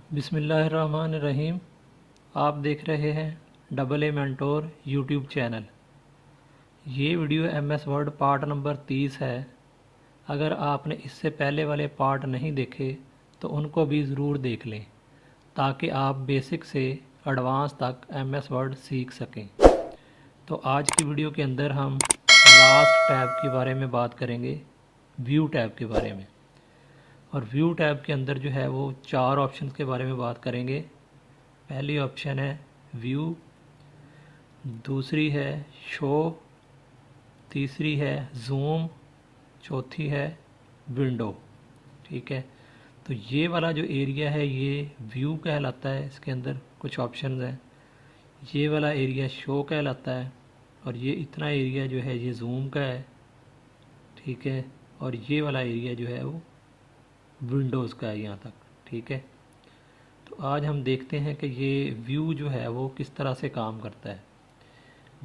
बिस्मिल्लाहिर्रहमानिर्रहीम। आप देख रहे हैं double A mentor YouTube channel. ये video MS Word part number 30 है। अगर आपने इससे पहले वाले पार्ट नहीं देखे तो उनको भी ज़रूर देख लें ताकि आप बेसिक से एडवांस तक एमएस वर्ड सीख सकें। तो आज की वीडियो के अंदर हम लास्ट टैब के बारे में बात करेंगे, व्यू टैब के बारे में। और व्यू टैब के अंदर जो है वो 4 ऑप्शंस के बारे में बात करेंगे। पहली ऑप्शन है व्यू, दूसरी है शो, तीसरी है जूम, चौथी है विंडो। ठीक है, तो ये वाला जो एरिया है ये व्यू कहलाता है। इसके अंदर कुछ ऑप्शंस हैं। ये वाला एरिया शो कहलाता है और ये इतना एरिया जो है ये जूम का है। ठीक है, और ये वाला एरिया जो है वो विंडोज़ का है यहाँ तक। ठीक है, तो आज हम देखते हैं कि ये व्यू जो है वो किस तरह से काम करता है।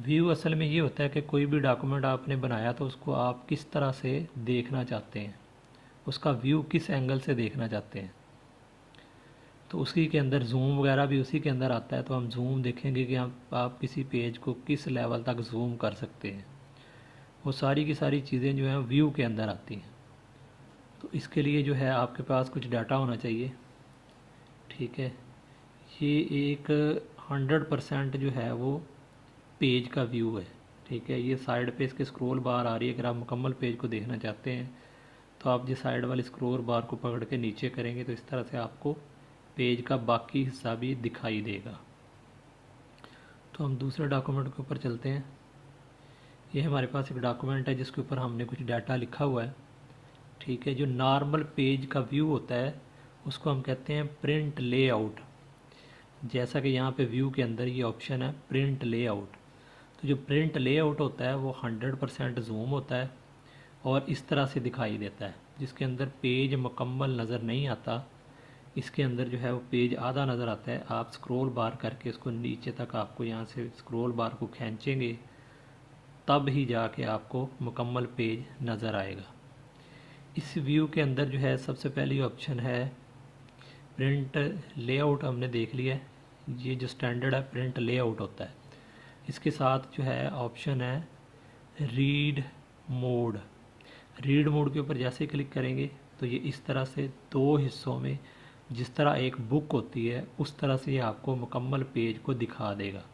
व्यू असल में ये होता है कि कोई भी डॉक्यूमेंट आपने बनाया तो उसको आप किस तरह से देखना चाहते हैं, उसका व्यू किस एंगल से देखना चाहते हैं। तो उसी के अंदर जूम वगैरह भी उसी के अंदर आता है। तो हम जूम देखेंगे कि आप किसी पेज को किस लेवल तक जूम कर सकते हैं। वो सारी की सारी चीज़ें जो हैं व्यू के अंदर आती हैं। तो इसके लिए जो है आपके पास कुछ डाटा होना चाहिए। ठीक है, ये एक 100% जो है वो पेज का व्यू है। ठीक है, ये साइड पे इसके स्क्रॉल बार आ रही है। अगर आप मुकम्मल पेज को देखना चाहते हैं तो आप जो साइड वाले स्क्रॉल बार को पकड़ के नीचे करेंगे तो इस तरह से आपको पेज का बाकी हिस्सा भी दिखाई देगा। तो हम दूसरे डॉक्यूमेंट के ऊपर चलते हैं। ये हमारे पास एक डॉक्यूमेंट है जिसके ऊपर हमने कुछ डाटा लिखा हुआ है। ठीक है, जो नॉर्मल पेज का व्यू होता है उसको हम कहते हैं प्रिंट लेआउट। जैसा कि यहाँ पे व्यू के अंदर ये ऑप्शन है प्रिंट लेआउट। तो जो प्रिंट लेआउट होता है वो 100% जूम होता है और इस तरह से दिखाई देता है, जिसके अंदर पेज मुकम्मल नज़र नहीं आता। इसके अंदर जो है वो पेज आधा नज़र आता है। आप स्क्रॉल बार करके इसको नीचे तक, आपको यहाँ से स्क्रॉल बार को खींचेंगे तब ही जाके आपको मुकम्मल पेज नज़र आएगा। इस व्यू के अंदर जो है सबसे पहली ऑप्शन है प्रिंट लेआउट। हमने देख लिया है, ये जो स्टैंडर्ड है प्रिंट लेआउट होता है। इसके साथ जो है ऑप्शन है रीड मोड। रीड मोड के ऊपर जैसे क्लिक करेंगे तो ये इस तरह से 2 हिस्सों में, जिस तरह एक बुक होती है उस तरह से ये आपको मुकम्मल पेज को दिखा देगा।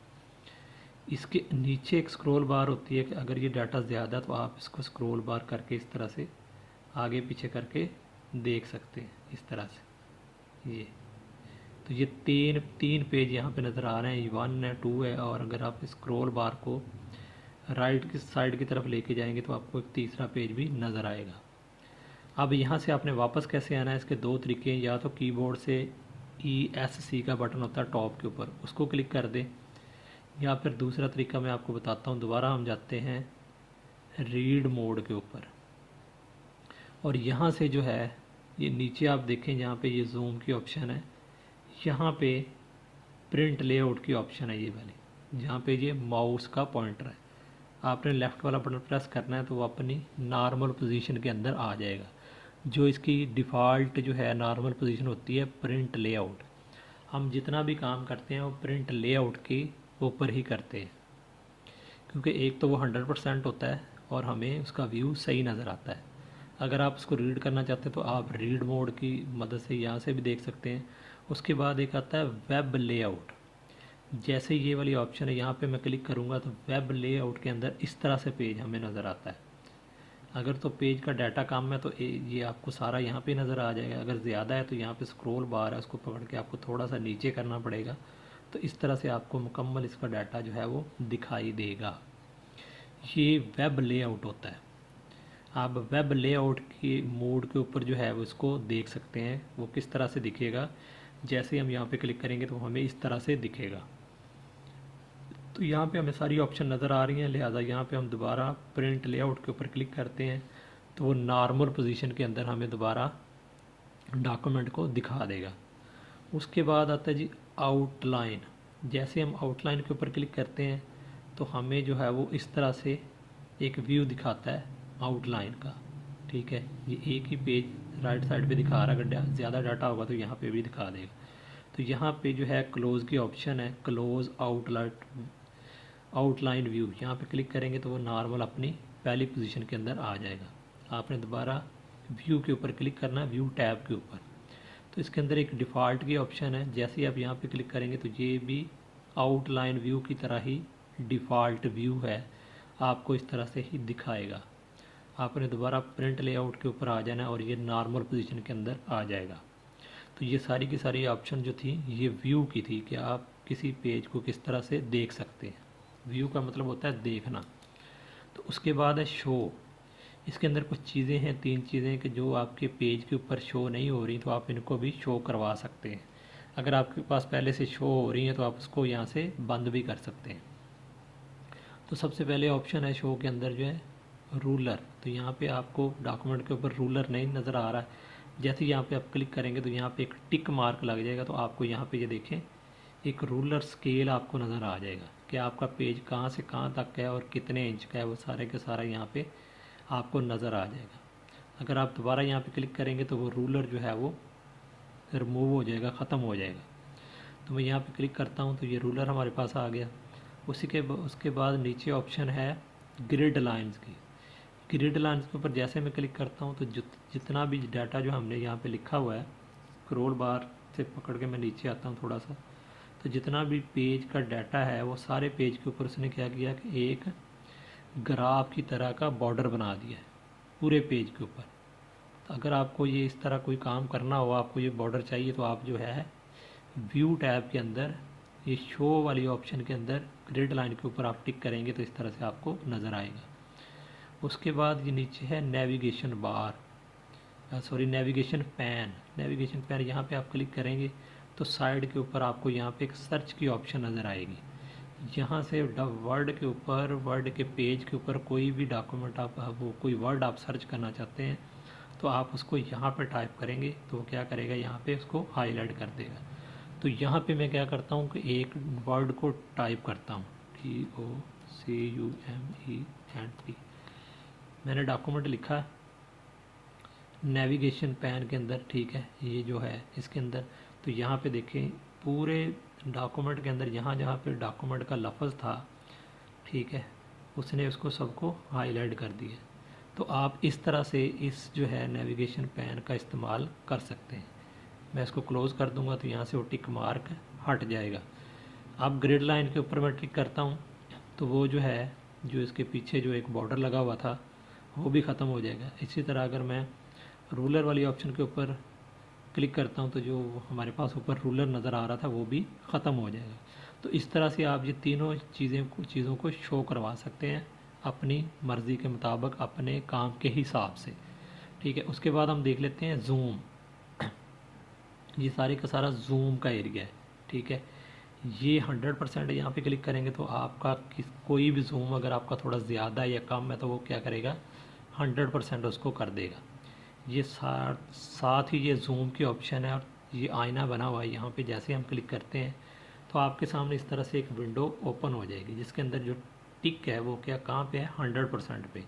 इसके नीचे एक स्क्रॉल बार होती है कि अगर ये डाटा ज़्यादा तो आप इसको स्क्रॉल बार करके इस तरह से आगे पीछे करके देख सकते हैं। इस तरह से ये तो ये तीन पेज यहाँ पे नज़र आ रहे हैं, 1 है, 2 है। और अगर आप स्क्रॉल बार को राइट की साइड की तरफ लेके जाएंगे तो आपको एक तीसरा पेज भी नज़र आएगा। अब यहाँ से आपने वापस कैसे आना है, इसके 2 तरीके हैं। या तो कीबोर्ड से ESC का बटन होता है टॉप के ऊपर, उसको क्लिक कर दें, या फिर दूसरा तरीका मैं आपको बताता हूँ। दोबारा हम जाते हैं रीड मोड के ऊपर और यहाँ से जो है ये नीचे आप देखें जहाँ पे ये जूम की ऑप्शन है, यहाँ पे प्रिंट लेआउट की ऑप्शन है ये वाली, जहाँ पे ये माउस का पॉइंटर है। आपने लेफ़्ट वाला बटन प्रेस करना है तो वो अपनी नॉर्मल पोजीशन के अंदर आ जाएगा। जो इसकी डिफ़ॉल्ट जो है नॉर्मल पोजीशन होती है प्रिंट लेआउट। हम जितना भी काम करते हैं वो प्रिंट लेआउट के ऊपर ही करते हैं, क्योंकि एक तो वो 100% होता है और हमें उसका व्यू सही नज़र आता है। अगर आप उसको रीड करना चाहते हैं तो आप रीड मोड की मदद से यहाँ से भी देख सकते हैं। उसके बाद एक आता है वेब लेआउट। जैसे ये वाली ऑप्शन है, यहाँ पे मैं क्लिक करूँगा तो वेब लेआउट के अंदर इस तरह से पेज हमें नज़र आता है। अगर तो पेज का डाटा कम है तो ये आपको सारा यहाँ पे नज़र आ जाएगा। अगर ज़्यादा है तो यहाँ पे स्क्रॉल बार है, उसको पकड़ के आपको थोड़ा सा नीचे करना पड़ेगा। तो इस तरह से आपको मुकम्मल इसका डाटा जो है वो दिखाई देगा। ये वेब लेआउट होता है। आप वेब लेआउट के मोड के ऊपर जो है वो इसको देख सकते हैं, वो किस तरह से दिखेगा। जैसे हम यहाँ पे क्लिक करेंगे तो हमें इस तरह से दिखेगा। तो यहाँ पे हमें सारी ऑप्शन नज़र आ रही हैं, लिहाजा यहाँ पे हम दोबारा प्रिंट लेआउट के ऊपर क्लिक करते हैं तो वो नॉर्मल पोजीशन के अंदर हमें दोबारा डॉक्यूमेंट को दिखा देगा। उसके बाद आता है जी आउटलाइन। जैसे हम आउटलाइन के ऊपर क्लिक करते हैं तो हमें जो है वो इस तरह से एक व्यू दिखाता है आउटलाइन का। ठीक है, ये एक ही पेज राइट साइड पे दिखा रहा है। अगर ज़्यादा डाटा होगा तो यहाँ पे भी दिखा देगा। तो यहाँ पे जो है क्लोज़ की ऑप्शन है, क्लोज़ आउटलाइन व्यू, यहाँ पे क्लिक करेंगे तो वो नॉर्मल अपनी पहली पोजीशन के अंदर आ जाएगा। आपने दोबारा व्यू के ऊपर क्लिक करना है, व्यू टैब के ऊपर। तो इसके अंदर एक डिफ़ॉल्ट की ऑप्शन है, जैसे ही आप यहाँ पे क्लिक करेंगे तो ये भी आउटलाइन व्यू की तरह ही डिफ़ॉल्ट व्यू है, आपको इस तरह से ही दिखाएगा। आपने दोबारा प्रिंट लेआउट के ऊपर आ जाना है और ये नॉर्मल पोजीशन के अंदर आ जाएगा। तो ये सारी की सारी ऑप्शन जो थी ये व्यू की थी कि आप किसी पेज को किस तरह से देख सकते हैं। व्यू का मतलब होता है देखना। तो उसके बाद है शो। इसके अंदर कुछ चीज़ें हैं, 3 चीज़ें कि जो आपके पेज के ऊपर शो नहीं हो रही तो आप इनको भी शो करवा सकते हैं। अगर आपके पास पहले से शो हो रही हैं तो आप उसको यहाँ से बंद भी कर सकते हैं। तो सबसे पहले ऑप्शन है शो के अंदर जो है रूलर। तो यहाँ पे आपको डॉक्यूमेंट के ऊपर रूलर नहीं नज़र आ रहा है। जैसे यहाँ पे आप क्लिक करेंगे तो यहाँ पे एक टिक मार्क लग जाएगा, तो आपको यहाँ पे ये देखें एक रूलर स्केल आपको नज़र आ जाएगा कि आपका पेज कहाँ से कहाँ तक है और कितने इंच का है, वो सारे के सारा यहाँ पे आपको नज़र आ जाएगा। अगर आप दोबारा यहाँ पे क्लिक करेंगे तो वो रूलर जो है वो रिमूव हो जाएगा, ख़त्म हो जाएगा। तो मैं यहाँ पे क्लिक करता हूँ तो ये रूलर हमारे पास आ गया। उसके बाद नीचे ऑप्शन है ग्रिड लाइंस की। ग्रिड लाइंस के ऊपर जैसे मैं क्लिक करता हूँ तो जितना भी डाटा जो हमने यहाँ पे लिखा हुआ है, स्क्रॉल बार से पकड़ के मैं नीचे आता हूँ थोड़ा सा, तो जितना भी पेज का डाटा है वो सारे पेज के ऊपर उसने क्या किया कि एक ग्राफ की तरह का बॉर्डर बना दिया है पूरे पेज के ऊपर। तो अगर आपको ये इस तरह कोई काम करना हो, आपको ये बॉर्डर चाहिए, तो आप जो है व्यू टैब के अंदर ये शो वाली ऑप्शन के अंदर ग्रिड लाइन के ऊपर आप टिक करेंगे तो इस तरह से आपको नज़र आएगा। उसके बाद ये नीचे है navigation bar, navigation pan. Navigation pan यहाँ पे आप क्लिक करेंगे तो साइड के ऊपर आपको यहाँ पे एक सर्च की ऑप्शन नज़र आएगी। यहाँ से वर्ड के ऊपर, वर्ड के पेज के ऊपर कोई भी डॉक्यूमेंट आप वो कोई वर्ड आप सर्च करना चाहते हैं तो आप उसको यहाँ पे टाइप करेंगे तो वो क्या करेगा, यहाँ पे उसको हाईलाइट कर देगा। तो यहाँ पे मैं क्या करता हूँ कि एक वर्ड को टाइप करता हूँ, DOCUMENT। मैंने डॉक्यूमेंट लिखा नेविगेशन पैन के अंदर, ठीक है, ये जो है इसके अंदर। तो यहाँ पे देखें पूरे डॉक्यूमेंट के अंदर जहाँ जहाँ पे डॉक्यूमेंट का लफ्ज़ था, ठीक है, उसने उसको सबको हाईलाइट कर दिया। तो आप इस तरह से इस जो है नेविगेशन पैन का इस्तेमाल कर सकते हैं। मैं इसको क्लोज़ कर दूंगा तो यहाँ से वो टिक मार्क हट जाएगा। अब ग्रिड लाइन के ऊपर मैं टिक करता हूँ तो वो जो है, जो इसके पीछे जो एक बॉर्डर लगा हुआ था वो भी ख़त्म हो जाएगा। इसी तरह अगर मैं रूलर वाली ऑप्शन के ऊपर क्लिक करता हूँ तो जो हमारे पास ऊपर रूलर नज़र आ रहा था वो भी ख़त्म हो जाएगा। तो इस तरह से आप ये तीनों चीज़ों को शो करवा सकते हैं अपनी मर्ज़ी के मुताबिक, अपने काम के हिसाब से, ठीक है। उसके बाद हम देख लेते हैं जूम। ये सारे का सारा जूम का एरिया है, ठीक है। ये 100% यहाँ पे क्लिक करेंगे तो आपका कोई भी जूम अगर आपका थोड़ा ज़्यादा या कम है तो वो क्या करेगा, 100% उसको कर देगा। ये साथ ही ये जूम की ऑप्शन है और ये आईना बना हुआ है यहाँ पे। जैसे हम क्लिक करते हैं तो आपके सामने इस तरह से एक विंडो ओपन हो जाएगी जिसके अंदर जो टिक है वो क्या कहाँ पे है, 100% पे।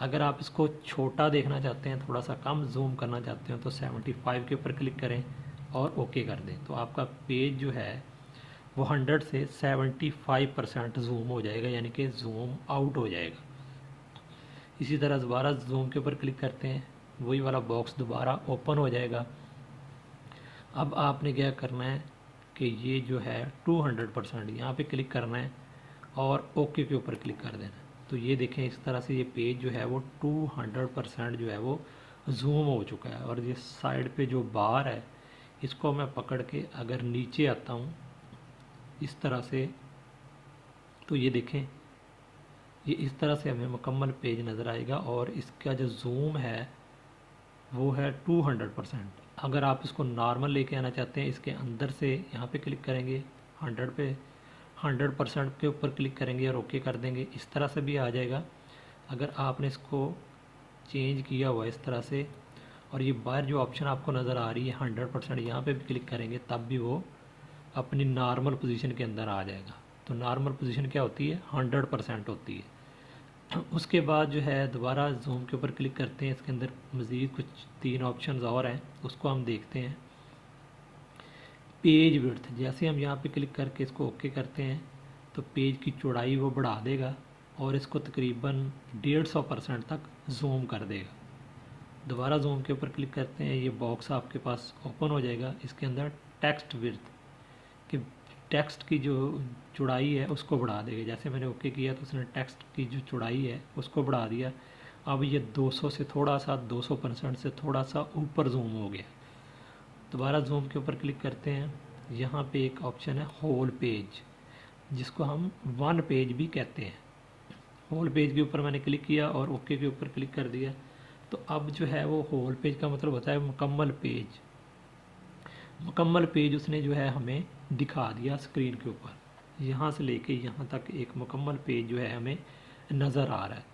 अगर आप इसको छोटा देखना चाहते हैं, थोड़ा सा कम जूम करना चाहते हैं तो 75 के ऊपर क्लिक करें और ओके कर दें तो आपका पेज जो है वो 100 से 75% जूम हो जाएगा, यानी कि जूम आउट हो जाएगा। इसी तरह दोबारा जूम के ऊपर क्लिक करते हैं, वही वाला बॉक्स दोबारा ओपन हो जाएगा। अब आपने क्या करना है कि ये जो है 200% यहाँ पे क्लिक करना है और ओके के ऊपर क्लिक कर देना। तो ये देखें इस तरह से ये पेज जो है वो 200% जो है वो जूम हो चुका है। और ये साइड पे जो बार है इसको मैं पकड़ के अगर नीचे आता हूँ इस तरह से, तो ये देखें ये इस तरह से हमें मुकम्मल पेज नज़र आएगा और इसका जो जूम है वो है 200%। अगर आप इसको नॉर्मल लेके आना चाहते हैं, इसके अंदर से यहाँ पे क्लिक करेंगे 100% के ऊपर क्लिक करेंगे और ओके कर देंगे, इस तरह से भी आ जाएगा। अगर आपने इसको चेंज किया हुआ इस तरह से और ये बाहर जो ऑप्शन आपको नज़र आ रही है 100%, यहाँ पे भी क्लिक करेंगे तब भी वो अपनी नॉर्मल पोजीशन के अंदर आ जाएगा। तो नॉर्मल पोजीशन क्या होती है, 100% होती है। उसके बाद जो है दोबारा जूम के ऊपर क्लिक करते हैं, इसके अंदर मज़ीद कुछ 3 ऑप्शंस और हैं, उसको हम देखते हैं। पेज विड्थ, जैसे हम यहाँ पे क्लिक करके इसको ओके करते हैं तो पेज की चौड़ाई वो बढ़ा देगा और इसको तकरीबन 150% तक जूम कर देगा। दोबारा जूम के ऊपर क्लिक करते हैं, ये बॉक्स आपके पास ओपन हो जाएगा। इसके अंदर टेक्स्ट विड्थ कि टेक्स्ट की जो चौड़ाई है उसको बढ़ा देगा। जैसे मैंने ओके किया तो उसने टेक्स्ट की जो चौड़ाई है उसको बढ़ा दिया। अब ये 200 से थोड़ा सा 200% से थोड़ा सा ऊपर जूम हो गया। दोबारा जूम के ऊपर क्लिक करते हैं, यहाँ पे एक ऑप्शन है होल पेज, जिसको हम वन पेज भी कहते हैं। होल पेज के ऊपर मैंने क्लिक किया और ओके के ऊपर क्लिक कर दिया। तो अब जो है वो होल पेज का मतलब होता है मुकम्मल पेज। मुकम्मल पेज उसने जो है हमें दिखा दिया स्क्रीन के ऊपर। यहाँ से लेके यहाँ तक एक मुकम्मल पेज जो है हमें नज़र आ रहा है।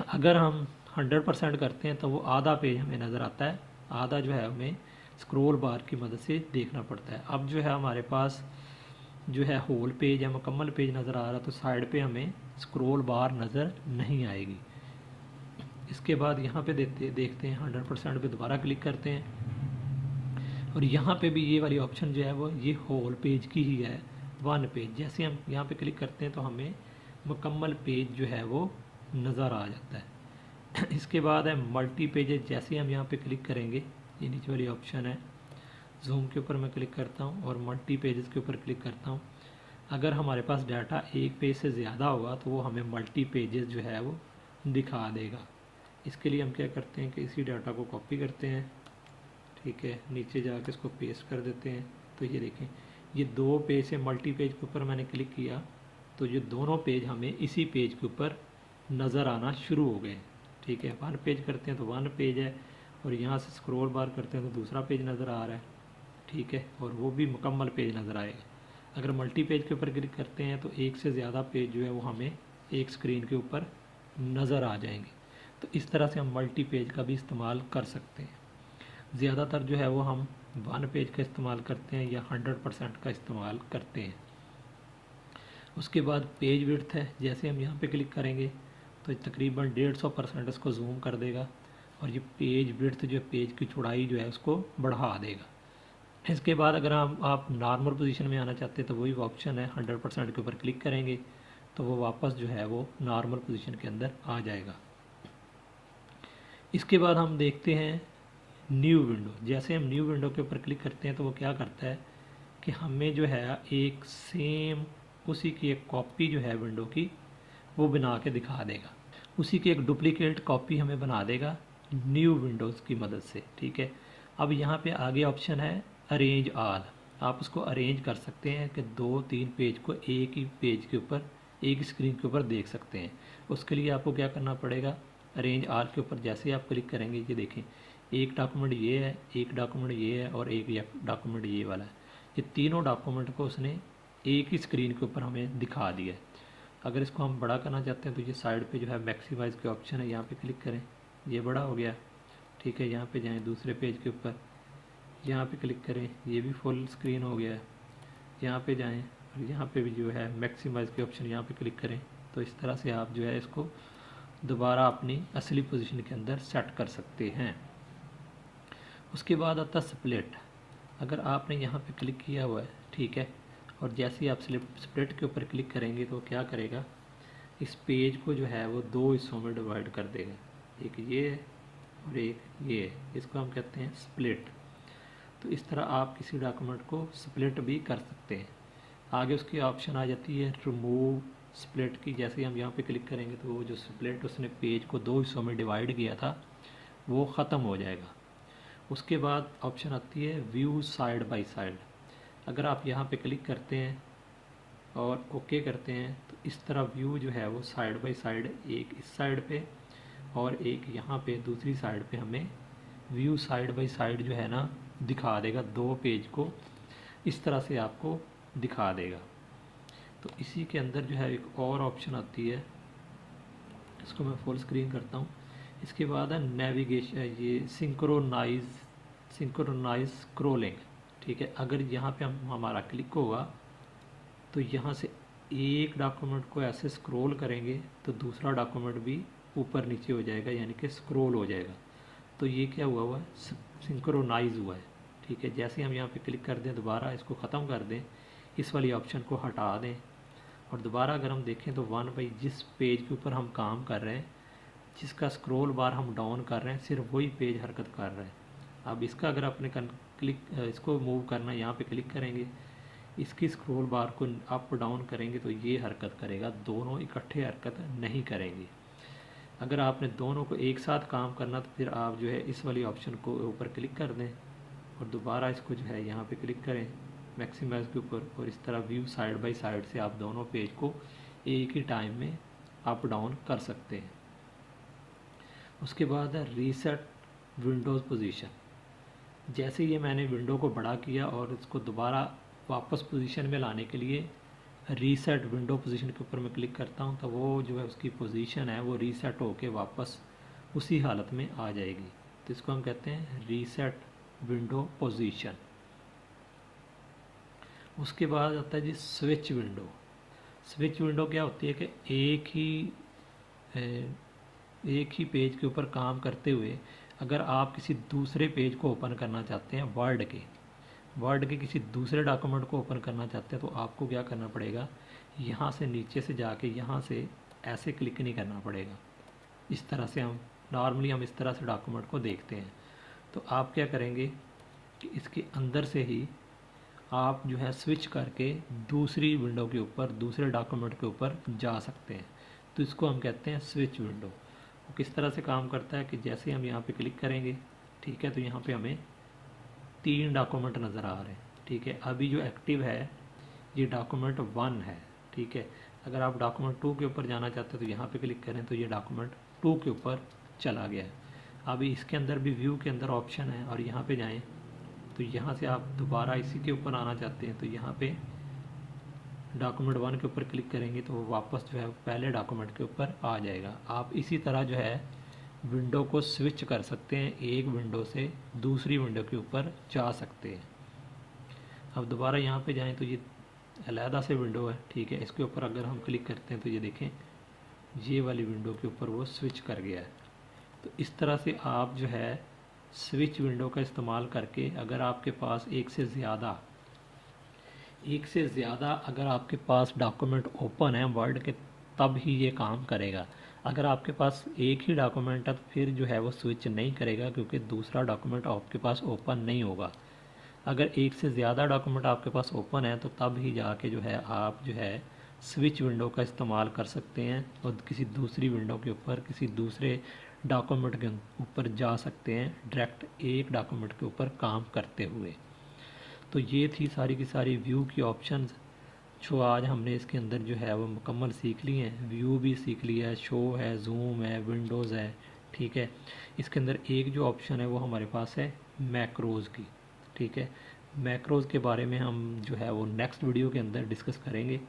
अगर हम 100% करते हैं तो वो आधा पेज हमें नज़र आता है, आधा जो है हमें स्क्रॉल बार की मदद से देखना पड़ता है। अब जो है हमारे पास जो है होल पेज है, मुकम्मल पेज नज़र आ रहा, तो साइड पे हमें स्क्रॉल बार नज़र नहीं आएगी। इसके बाद यहाँ पे देखते हैं 100% पे दोबारा क्लिक करते हैं और यहाँ पे भी ये वाली ऑप्शन जो है वो ये होल पेज की ही है, वन पेज। जैसे हम यहाँ पे क्लिक करते हैं तो हमें मुकम्मल पेज जो है वो नज़र आ जाता है। इसके बाद है मल्टी पेजेस। जैसे हम यहाँ पे क्लिक करेंगे, ये नीचे वाली ऑप्शन है, जूम के ऊपर मैं क्लिक करता हूँ और मल्टी पेजेस के ऊपर क्लिक करता हूँ। अगर हमारे पास डाटा एक पेज से ज़्यादा होगा तो वो हमें मल्टी पेजेस जो है वो दिखा देगा। इसके लिए हम क्या करते हैं कि इसी डाटा को कॉपी करते हैं, ठीक है, नीचे जाके इसको पेस्ट कर देते हैं। तो ये देखें, ये 2 पेज से मल्टी पेज के ऊपर मैंने क्लिक किया तो ये दोनों पेज हमें इसी पेज के ऊपर नज़र आना शुरू हो गए। ठीक है, वन पेज करते हैं तो वन पेज है और यहाँ से स्क्रॉल बार करते हैं तो दूसरा पेज नज़र आ रहा है। ठीक है, और वो भी मुकम्मल पेज नज़र आएगा। अगर मल्टी पेज के ऊपर क्लिक करते हैं तो एक से ज़्यादा पेज जो है वो हमें एक स्क्रीन के ऊपर नज़र आ जाएंगे। तो इस तरह से हम मल्टी पेज का भी इस्तेमाल कर सकते हैं। ज़्यादातर जो है वो हम वन पेज का इस्तेमाल करते हैं या 100% का इस्तेमाल करते हैं। उसके बाद पेज विड्थ है, जैसे हम यहाँ पे क्लिक करेंगे तो तकरीबन 150% इसको जूम कर देगा और ये पेज विड्थ जो पेज की चौड़ाई जो है उसको बढ़ा देगा। इसके बाद अगर आप नॉर्मल पोजीशन में आना चाहते हैं तो वही ऑप्शन है, 100% के ऊपर क्लिक करेंगे तो वो वापस जो है वो नॉर्मल पोजीशन के अंदर आ जाएगा। इसके बाद हम देखते हैं न्यू विंडो। जैसे हम न्यू विंडो के ऊपर क्लिक करते हैं तो वो क्या करता है कि हमें जो है एक सेम उसी की एक कॉपी जो है विंडो की वो बना के दिखा देगा। उसी की एक डुप्लीकेट कॉपी हमें बना देगा न्यू विंडोज़ की मदद से। ठीक है, अब यहाँ पे आगे ऑप्शन है अरेंज ऑल। आप उसको अरेंज कर सकते हैं कि 2-3 पेज को एक ही पेज के ऊपर, एक स्क्रीन के ऊपर देख सकते हैं। उसके लिए आपको क्या करना पड़ेगा, अरेंज ऑल के ऊपर जैसे ही आप क्लिक करेंगे, ये देखें एक डॉक्यूमेंट ये है, एक डॉक्यूमेंट ये है और एक डॉक्यूमेंट ये वाला है। ये तीनों डॉक्यूमेंट को उसने एक ही स्क्रीन के ऊपर हमें दिखा दिया है। अगर इसको हम बड़ा करना चाहते हैं तो ये साइड पे जो है मैक्सिमाइज के ऑप्शन है, यहाँ पे क्लिक करें, ये बड़ा हो गया। ठीक है, यहाँ पे जाएं दूसरे पेज के ऊपर, यहाँ पे क्लिक करें, ये भी फुल स्क्रीन हो गया है। यहाँ पे जाएं और यहाँ पे भी जो है मैक्सिमाइज के ऑप्शन यहाँ पे क्लिक करें। तो इस तरह से आप जो है इसको दोबारा अपनी असली पोजीशन के अंदर सेट कर सकते हैं। उसके बाद आता है स्प्लिट। अगर आपने यहाँ पे क्लिक किया हुआ है, ठीक है, और जैसे ही आप स्प्लिट के ऊपर क्लिक करेंगे तो क्या करेगा, इस पेज को जो है वो 2 हिस्सों में डिवाइड कर देगा, एक ये और एक ये। इसको हम कहते हैं स्प्लिट। तो इस तरह आप किसी डॉक्यूमेंट को स्प्लिट भी कर सकते हैं। आगे उसकी ऑप्शन आ जाती है रिमूव स्प्लिट की। जैसे ही हम यहाँ पे क्लिक करेंगे तो वो जो स्प्लिट उसने पेज को 2 हिस्सों में डिवाइड किया था वो ख़त्म हो जाएगा। उसके बाद ऑप्शन आती है व्यू साइड बाय साइड। अगर आप यहाँ पे क्लिक करते हैं और ओके करते हैं तो इस तरह व्यू जो है वो साइड बाय साइड, एक इस साइड पे और एक यहाँ पे दूसरी साइड पे हमें व्यू साइड बाय साइड जो है ना दिखा देगा। 2 पेज को इस तरह से आपको दिखा देगा। तो इसी के अंदर जो है एक और ऑप्शन आती है, इसको मैं फुल स्क्रीन करता हूँ। इसके बाद है नेविगेशन, ये सिंक्रोनाइज स्क्रोलिंग। ठीक है, अगर यहाँ पे हमारा क्लिक होगा तो यहाँ से एक डॉक्यूमेंट को ऐसे स्क्रॉल करेंगे तो दूसरा डॉक्यूमेंट भी ऊपर नीचे हो जाएगा, यानी कि स्क्रॉल हो जाएगा। तो ये क्या हुआ है, सिंक्रोनाइज हुआ है। ठीक है। जैसे हम यहाँ पे क्लिक कर दें, दोबारा इसको ख़त्म कर दें, इस वाली ऑप्शन को हटा दें और दोबारा अगर हम देखें तो 1 बाई जिस पेज के ऊपर हम काम कर रहे हैं, जिसका स्क्रॉल बार हम डाउन कर रहे हैं, सिर्फ वही पेज हरकत कर रहा है। अब इसका अगर आपने इसको मूव करना, यहाँ पे क्लिक करेंगे, इसकी स्क्रॉल बार को अप डाउन करेंगे तो ये हरकत करेगा, दोनों इकट्ठे हरकत नहीं करेंगे। अगर आपने दोनों को एक साथ काम करना तो फिर आप जो है इस वाली ऑप्शन को ऊपर क्लिक कर दें और दोबारा इसको जो है यहाँ पे क्लिक करें मैक्सिमाइज के ऊपर, और इस तरह व्यू साइड बाय साइड से आप दोनों पेज को एक ही टाइम में अप डाउन कर सकते हैं। उसके बाद है रीसेट विंडोज़ पोजीशन। जैसे ये मैंने विंडो को बड़ा किया और इसको दोबारा वापस पोजीशन में लाने के लिए रीसेट विंडो पोजीशन के ऊपर मैं क्लिक करता हूँ तो वो जो है उसकी पोजीशन है वो रीसेट होके वापस उसी हालत में आ जाएगी। तो इसको हम कहते हैं रीसेट विंडो पोजीशन। उसके बाद आता है जी स्विच विंडो। स्विच विंडो क्या होती है कि एक ही पेज के ऊपर काम करते हुए अगर आप किसी दूसरे पेज को ओपन करना चाहते हैं, वर्ड के किसी दूसरे डॉक्यूमेंट को ओपन करना चाहते हैं तो आपको क्या करना पड़ेगा, यहाँ से नीचे से जाके यहाँ से ऐसे क्लिक नहीं करना पड़ेगा। इस तरह से हम इस तरह से डॉक्यूमेंट को देखते हैं। तो आप क्या करेंगे कि इसके अंदर से ही आप जो है स्विच करके दूसरी विंडो के ऊपर, दूसरे डॉक्यूमेंट के ऊपर जा सकते हैं। तो इसको हम कहते हैं स्विच विंडो। वो किस तरह से काम करता है कि जैसे हम यहाँ पे क्लिक करेंगे, ठीक है, तो यहाँ पे हमें 3 डॉक्यूमेंट नज़र आ रहे हैं। ठीक है, अभी जो एक्टिव है ये डॉक्यूमेंट 1 है। ठीक है, अगर आप डॉक्यूमेंट 2 के ऊपर जाना चाहते हैं तो यहाँ पे क्लिक करें तो ये डॉक्यूमेंट 2 के ऊपर चला गया है। अभी इसके अंदर भी व्यू के अंदर ऑप्शन है और यहाँ पे जाएं तो यहाँ से आप दोबारा इसी के ऊपर आना चाहते हैं तो यहाँ पे डॉक्यूमेंट 1 के ऊपर क्लिक करेंगे तो वो वापस जो है पहले डॉक्यूमेंट के ऊपर आ जाएगा। आप इसी तरह जो है विंडो को स्विच कर सकते हैं, एक विंडो से दूसरी विंडो के ऊपर जा सकते हैं। अब दोबारा यहाँ पे जाएं तो ये अलहदा से विंडो है। ठीक है, इसके ऊपर अगर हम क्लिक करते हैं तो ये देखें ये वाली विंडो के ऊपर वो स्विच कर गया है। तो इस तरह से आप जो है स्विच विंडो का इस्तेमाल करके अगर आपके पास एक से ज़्यादा अगर आपके पास डॉक्यूमेंट ओपन है वर्ड के, तब ही ये काम करेगा। अगर आपके पास एक ही डॉक्यूमेंट है तो फिर जो है वो स्विच नहीं करेगा क्योंकि दूसरा डॉक्यूमेंट आपके पास ओपन नहीं होगा। अगर एक से ज़्यादा डॉक्यूमेंट आपके पास ओपन है तो तब ही जाके जो है आप जो है स्विच विंडो का इस्तेमाल कर सकते हैं और किसी दूसरी विंडो के ऊपर, किसी दूसरे डॉक्यूमेंट के ऊपर जा सकते हैं डायरेक्ट एक डॉक्यूमेंट के ऊपर काम करते हुए। तो ये थी सारी की सारी व्यू की ऑप्शंस जो आज हमने इसके अंदर जो है वो मुकम्मल सीख ली हैं। व्यू भी सीख लिया है, शो है, जूम है, विंडोज़ है। ठीक है, इसके अंदर एक जो ऑप्शन है वो हमारे पास है मैक्रोज़ की। ठीक है, मैक्रोज़ के बारे में हम जो है वो नेक्स्ट वीडियो के अंदर डिस्कस करेंगे।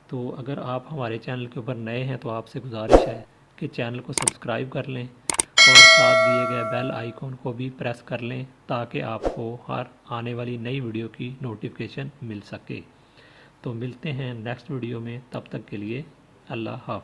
तो अगर आप हमारे चैनल के ऊपर नए हैं तो आपसे गुजारिश है कि चैनल को सब्सक्राइब कर लें और साथ दिए गए बेल आइकॉन को भी प्रेस कर लें ताकि आपको हर आने वाली नई वीडियो की नोटिफिकेशन मिल सके। तो मिलते हैं नेक्स्ट वीडियो में, तब तक के लिए अल्लाह हाफ़िज़।